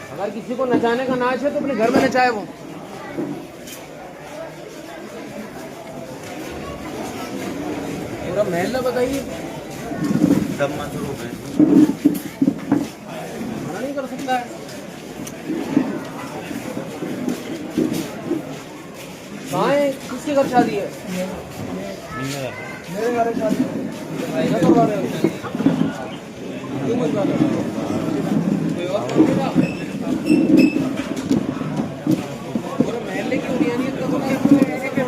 अगर किसी को नचाने का नाच है तो अपने घर में नचाए वो। पूरा महल बताइए मना नहीं कर सकता है। कहाँ है, किसके घर शादी है? मेरे घर शादी है। ऐसा करवा रहे हो? क्यों मत करवा रहे हो? कोई और करेगा? पूरे महल्ले की उड़ियानियत का तो क्या ऐसे क्यों?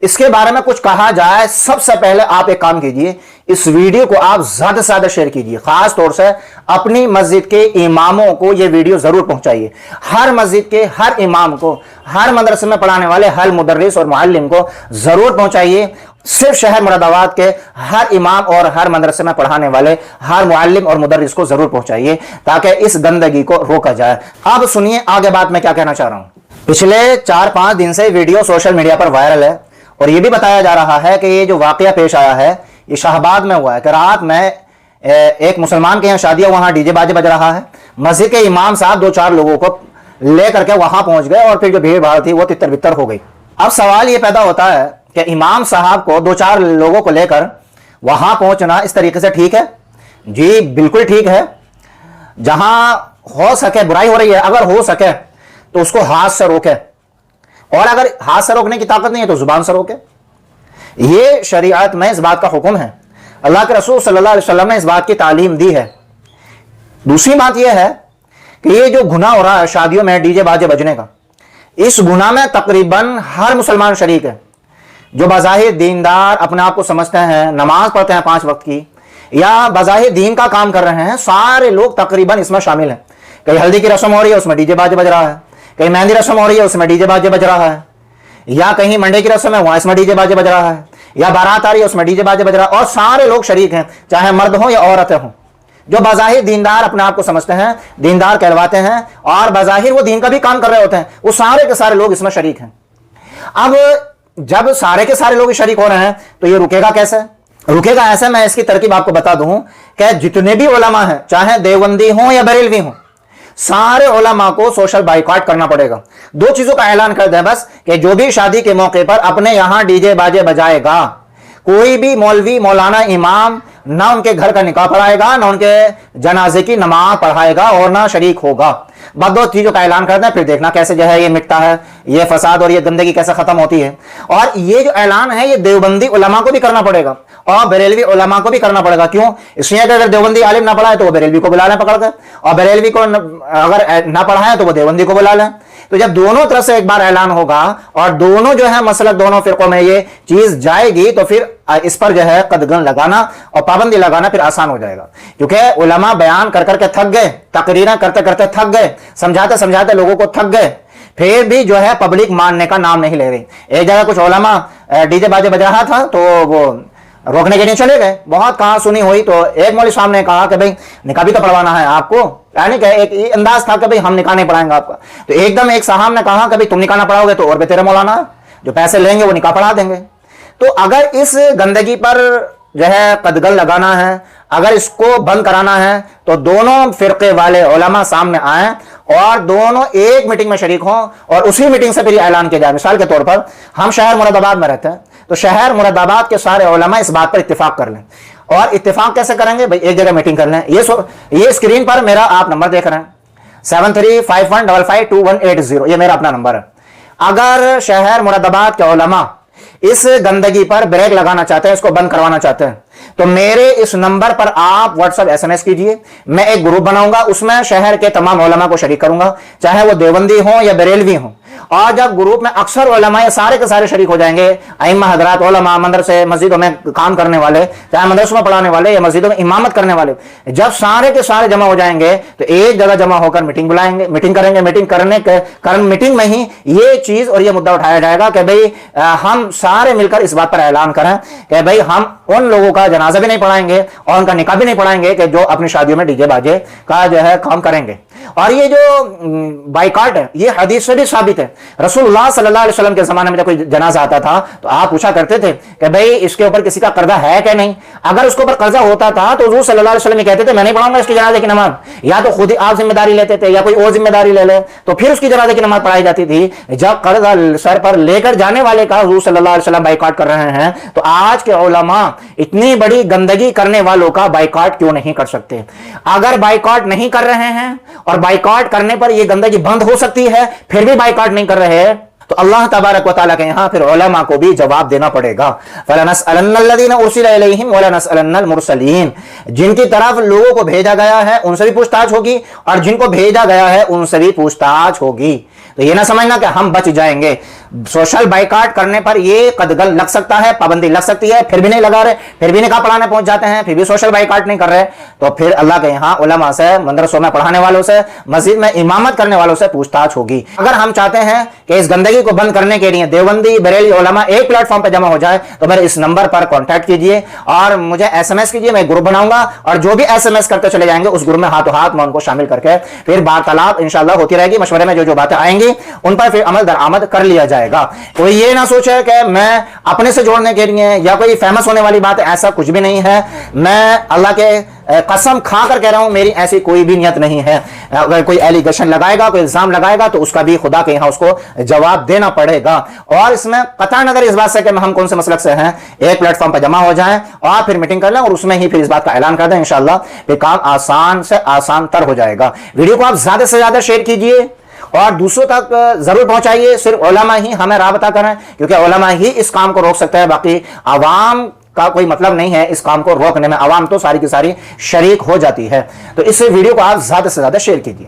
इसके बारे में कुछ कहा जाए, सबसे पहले आप एक काम कीजिए, इस वीडियो को आप ज्यादा से ज्यादा शेयर कीजिए। खास तौर से अपनी मस्जिद के इमामों को यह वीडियो जरूर पहुंचाइए। हर मस्जिद के हर इमाम को, हर मदरसे में पढ़ाने वाले हर मुदर्रिस और मुअल्लिम को जरूर पहुंचाइए। सिर्फ शहर मुरादाबाद के हर इमाम और हर मदरसे में पढ़ाने वाले हर मुअल्लिम और मुदर्रिस को जरूर पहुंचाइए ताकि इस गंदगी को रोका जाए। अब सुनिए आगे बात मैं क्या कहना चाह रहा हूं। पिछले 4-5 दिन से वीडियो सोशल मीडिया पर वायरल है और यह भी बताया जा रहा है कि ये जो वाकया पेश आया है ये शाहबाद में हुआ है कि रात में एक मुसलमान के यहाँ शादी है, वहां डीजे बाजे बज रहा है। मस्जिद के इमाम साहब 2-4 लोगों को लेकर के वहां पहुंच गए और फिर जो भीड़ भाड़ थी वो तितर बितर हो गई। अब सवाल ये पैदा होता है कि इमाम साहब को 2-4 लोगों को लेकर वहां पहुंचना इस तरीके से ठीक है? जी बिल्कुल ठीक है। जहां हो सके बुराई हो रही है, अगर हो सके तो उसको हाथ से रोके, और अगर हाथ से रोकने की ताकत नहीं है तो जुबान से रोके। ये शरीयत में इस बात का हुक्म है, अल्लाह के रसूल सल्लल्लाहु अलैहि वसल्लम ने इस बात की तालीम दी है। दूसरी बात यह है कि ये जो गुनाह हो रहा है शादियों में डीजे बाजे बजने का, इस गुनाह में तकरीबन हर मुसलमान शरीक है। जो बज़ाहिर दीनदार अपने आप को समझते हैं, नमाज पढ़ते हैं 5 वक्त की, या बज़ाहिर दीन का काम कर रहे हैं, सारे लोग तकरीबन इसमें शामिल हैं। कहीं हल्दी की रस्म हो रही है उसमें डीजे बाजे बज रहा है, कहीं मेहंदी रस्म हो रही है उसमें डीजे बाजे बज रहा है, या कहीं मंडे की रस्म है वहां इसमें डीजे बाजे बज रहा है, या बारात आ रही है उसमें डीजे बाजे बज रहा है, और सारे लोग शरीक हैं, चाहे मर्द हो या औरतें हों। जो बज़ाहिर दीनदार अपने आप को समझते हैं, दीनदार कहलवाते हैं, और बज़ाहिर वो दीन का भी काम कर रहे होते हैं, वो सारे के सारे लोग इसमें शरीक हैं। अब जब सारे के सारे लोग शरीक हो रहे हैं तो ये रुकेगा कैसे? रुकेगा ऐसे, मैं इसकी तरकीब आपको बता दूं कि जितने भी उलमा हैं, चाहे देवबंदी हो या बरेलवी हो, सारे उलमा को सोशल बाइकआउट करना पड़ेगा। 2 चीजों का ऐलान कर दें बस, कि जो भी शादी के मौके पर अपने यहां डीजे बाजे बजाएगा, कोई भी मौलवी मौलाना इमाम ना उनके घर का निकाह पढ़ाएगा, ना उनके जनाजे की नमाज पढ़ाएगा, और ना शरीक होगा। बस 2 चीजों का ऐलान कर दें, फिर देखना कैसे जो है ये मिटता है, ये फसाद और ये गंदगी कैसे खत्म होती है। और ये जो ऐलान है ये देवबंदी उलमा को भी करना पड़ेगा और बरेलवी उलमा को भी करना पड़ेगा। क्यों? इसलिए कि अगर देवबंदी आलिम ना पढ़ाए तो वो बरेलवी को बुला लें पकड़ कर, और बरेलवी को अगर ना पढ़ाए तो वो देवबंदी को बुला लें। तो जब दोनों तरफ से एक बार ऐलान होगा और दोनों जो है मसलक दोनों फिरकों में ये चीज जाएगी, तो फिर इस पर जो है कदगन लगाना और पाबंदी लगाना फिर आसान हो जाएगा। क्योंकि उलमा बयान कर करके थक गए, तकरीरें करते करते थक गए, समझाते समझाते लोगों को थक गए, फिर भी जो है पब्लिक मानने का नाम नहीं ले रही। एक जगह कुछ उलमा डीजे बाजे बज रहा था तो वो रोकने के लिए चले गए, बहुत कहा सुनी हुई, तो एक मौलवी साहब ने कहा कि भाई निकाह भी तो पढ़वाना है आपको, यानी कि एक अंदाज था कि भाई हम निकाह नहीं पढ़ाएंगे आपका। तो एकदम एक साहब ने कहा कि भाई तुम निकाह ना पढ़ाओगे तो और भी तेरे मौलाना जो पैसे लेंगे वो निकाह पढ़ा देंगे। तो अगर इस गंदगी पर जो है कदगन लगाना है, अगर इसको बंद कराना है, तो दोनों फिरके वाले उलमा सामने आए और दोनों एक मीटिंग में शरीक हों और उसी मीटिंग से फिर ऐलान किया जाए। मिसाल के तौर पर हम शहर मुरादाबाद में रहते हैं, तो शहर मुरादाबाद के सारे उलमा इस बात पर इत्तेफाक कर लें। और इत्तेफाक कैसे करेंगे भाई? एक जगह मीटिंग कर लें। ये स्क्रीन पर मेरा आप नंबर देख रहे हैं 7351552180, ये मेरा अपना नंबर है। अगर शहर मुरादाबाद के उलमा इस गंदगी पर ब्रेक लगाना चाहते हैं, इसको बंद करवाना चाहते हैं, तो मेरे इस नंबर पर आप व्हाट्सएप SMS कीजिए। मैं एक ग्रुप बनाऊंगा, उसमें शहर के तमाम उलमा को शरीक करूंगा, चाहे वो देवबंदी हो या बरेलवी हो। और जब ग्रुप में अक्सर उलमा ये सारे के सारे शरीक हो जाएंगे, अइम्मा हजरात, उलमा, मदरसे मस्जिदों में काम करने वाले, चाहे मदरसों में पढ़ाने वाले या मस्जिदों में इमामत करने वाले, जब सारे के सारे जमा हो जाएंगे तो एक जगह जमा होकर मीटिंग बुलाएंगे, मीटिंग करेंगे। मीटिंग में ही ये चीज और ये मुद्दा उठाया जाएगा कि भाई हम सारे मिलकर इस बात पर ऐलान करें कि भाई हम उन लोगों का जनाजा भी नहीं पढ़ाएंगे और उनका निकाह भी नहीं पढ़ाएंगे कि जो अपनी शादियों में डीजे बाजे का जो है काम करेंगे। और ये जो बाइकाट है ये हदीस से भी साबित है। रसूलुल्लाह सल्लल्लाहु अलैहि वसल्लम के जमाने में जब कोई जनाजा आता था तो आप पूछा करते थे कि भाई इसके ऊपर किसी का कर्जा है कि नहीं। अगर उसके ऊपर कर्जा होता था तो हुजूर सल्लल्लाहु अलैहि वसल्लम कहते थे मैं नहीं पढ़ाऊंगा इसकी जनाजे की नमाज, या तो खुद ही आप जिम्मेदारी लेते थे या कोई और जिम्मेदारी ले ले, तो फिर उसकी जनाजे की नमाज पढ़ाई जाती थी। जब कर्जा सर पर लेकर जाने वाले का हुजूर सल्लल्लाहु अलैहि वसल्लम बाइकाट कर रहे हैं तो आज के उलमा इतनी बड़ी गंदगी करने वालों का बाइकाट क्यों नहीं कर सकते? अगर बाइकाट नहीं कर रहे हैं और बाइकाट करने पर यह गंदगी बंद हो सकती है, फिर भी बाइकाट नहीं कर रहे हैं, तो अल्लाह तबारक व तआला के यहां फिर उलमा को भी जवाब देना पड़ेगा। फलनसअलन्नल्लज़ीना उरसिला इलैहिम वलनसअलन्नल मुरसलीन, जिनकी तरफ लोगों को भेजा गया है उनसे भी पूछताछ होगी और जिनको भेजा गया है उनसे भी पूछताछ होगी। तो ये ना समझना कि हम बच जाएंगे। सोशल बाइकाट करने पर ये कदगल लग सकता है, पाबंदी लग सकती है, फिर भी नहीं लगा रहे, फिर भी निकाह पढ़ाने पहुंच जाते हैं, फिर भी सोशल बाइकाट नहीं कर रहे, तो फिर अल्लाह के यहाँ उलमा से, मदरसों में पढ़ाने वालों से, मस्जिद में इमामत करने वालों से पूछताछ होगी। अगर हम चाहते हैं कि इस गंदगी को बंद करने के लिए देवबंदी बरेली उलमा एक प्लेटफॉर्म पर जमा हो जाए तो मेरे इस नंबर पर कॉन्टैक्ट कीजिए और मुझे SMS कीजिए। मैं ग्रुप बनाऊंगा और जो भी SMS करते चले जाएंगे उस ग्रुप में हाथों हाथ मैं उनको शामिल करके फिर वार्तालाप इंशाअल्लाह होती रहेगी। मशवरे में जो बातें आएंगी उन पर फिर अमल दरामद कर लिया जाएगा। कोई ये ना सोचे कि मैं अपने से जोड़ने के लिए या कोई फेमस होने वाली बात है, ऐसा कुछ भी नहीं है। मैं अल्लाह के कसम खा कर कह रहा हूं मेरी ऐसी कोई भी नियत नहीं है। अगर कोई एलिगेशन लगाएगा, कोई इल्जाम लगाएगा तो उसका भी खुदा के यहां उसको जवाब देना पड़ेगा। और इसमें कतई नजर इस बात से कि हम कौन से मसलक से हैं, एक प्लेटफॉर्म पर जमा हो जाएं और फिर मीटिंग कर लें और उसमें ही फिर इस बात का ऐलान कर दें, इंशाअल्लाह फिर काम आसान से आसान तर हो जाएगा। वीडियो को आप ज्यादा से ज्यादा शेयर कीजिए और दूसरों तक जरूर पहुंचाइए। सिर्फ उलमा ही हमें राबता करें क्योंकि उलमा ही इस काम को रोक सकता है, बाकी आवाम का कोई मतलब नहीं है इस काम को रोकने में। आवाम तो सारी की सारी शरीक हो जाती है। तो इस वीडियो को आप ज्यादा से ज्यादा शेयर कीजिए।